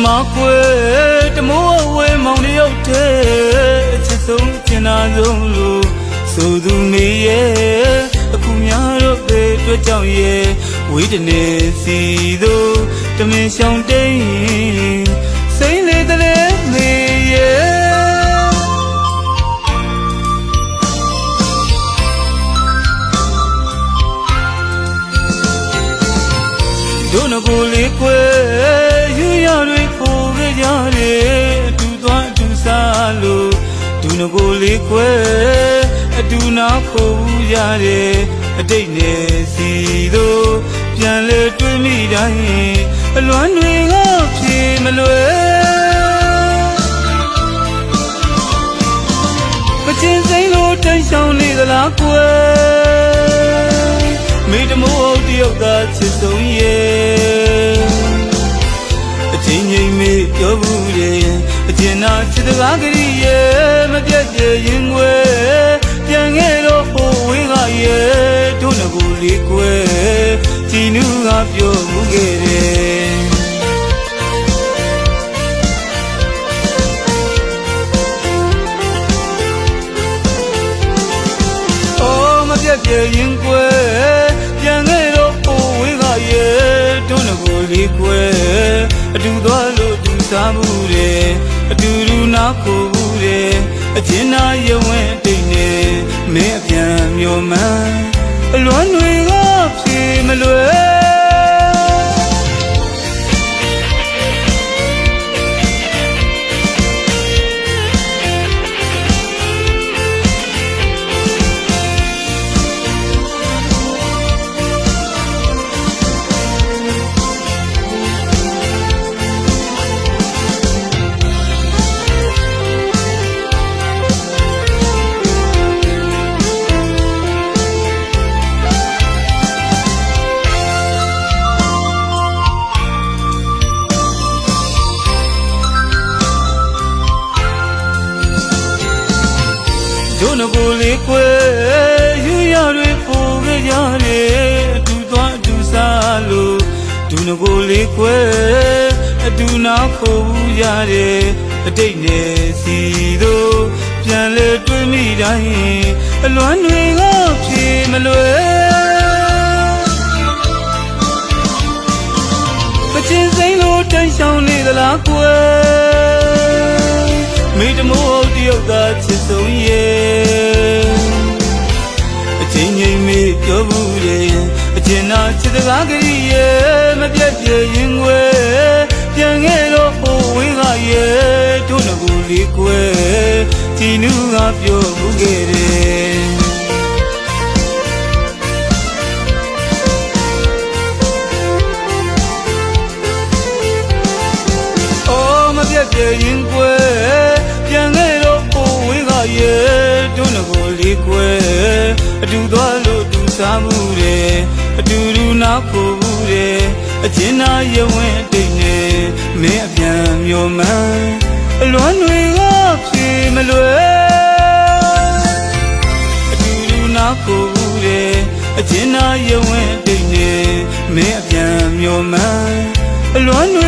မာကွယ်တမိုးအဝဲမောင်တယောက်တည်းအချစ်ဆုံးကျင်နာဆုံးလို့ဆိုသူမေရဲ့အခုများတော့ပဲတွေ့ကြောင်ရဲ့ဝိတ္တနေစီတို့တမင်ရှောင်တိန်စိမ့်လေတလဲမေရဲ့တို့ငကိုလေးကွယ်ယူရတွေပို့ခဲ့ကြတယ်အတူသွားအတူစားလို့တို့ငကိုလေးကွယ်အတူနာခိုးရတယ်အတိတ်နဲ့စီတို့ပြန်လေတွေ့မိတိုင်းအလွမ်းတွေကဖြေမလွယ်မချင်စိမ့်လို့တိုင်ရှောင်နေသလားကွယ်မိတမိုးတယောက်သာချစ်ဆုံးရဲ့အချင်းချင်းမေးပြောဘူးတယ်အကျဉ်းနာချစ်တကားကလေးရဲ့မပြတ်ပြရင်ွယ်ပြန်ခဲ့တော့ဟိုဝေးကရဲ့တို့ငကိုလေးကွယ်ကြည်နူးကပြောမှုခဲ့တယ်အော်မပြတ်ပြရင်ကွယ်ပြန်ခဲ့တော့ဟိုဝေးကရဲ့တို့ငကိုလေးကွယ်အတူသွားလို့တူစားမှုတယ်အတူတူနာခိုးမှုတယ်အချင်းနာရဝဲတိတ်နေမင်းအပြန်မျိုးမှန်အလွမ်းတွေကဖြေမလွယ်တို့ငကိုလေးကွယ်ယူရတွေပို့ခဲ့ကြတယ်အတူသွားအတူစားလို့တို့ငကိုလေးကွယ်အတူနာခိုးရတယ်အတိတ်နဲ့စီတို့ပြန်လေတွေ့မိတိုင်းအလွမ်းတွေကဖြေမလွယ်မချင်စိမ့်လို့တိုင်ရှောင်နေသလားကွယ်မိတမိုးတယောက်သာချစ်ဆုံးရဲ့အချင်းချင်းမေးပြောဘူးတယ်အကျဉ်းနာချစ်တကားကလေးရဲ့မပြတ်ပြရင်ွယ်ပြန်ခဲ့တော့ဟိုဝေးကရဲ့တို့ငကိုလေးကွယ်ကြည်နူးကပြောမှုခဲ့တယ်အော်မပြတ်ပြရင်ကွယ်ပြန်ခဲ့တော့ဟိုဝေးကရဲ့တို့ငကိုလေးကွယ်အတူသွားလို့တူစားမှုတယ်အတူတူနာခိုးမှုတယ်အချင်းနာရဝဲတိတ်နေမင်းအပြန်မျိုးမှန်အလွမ်းတွေကဖြေမလွယ်အတူတူနာခိုးမှုတယ်အချင်းနာရဝဲတိတ်နေမင်းအပြန်မျိုးမှန်အလွမ်းတွေ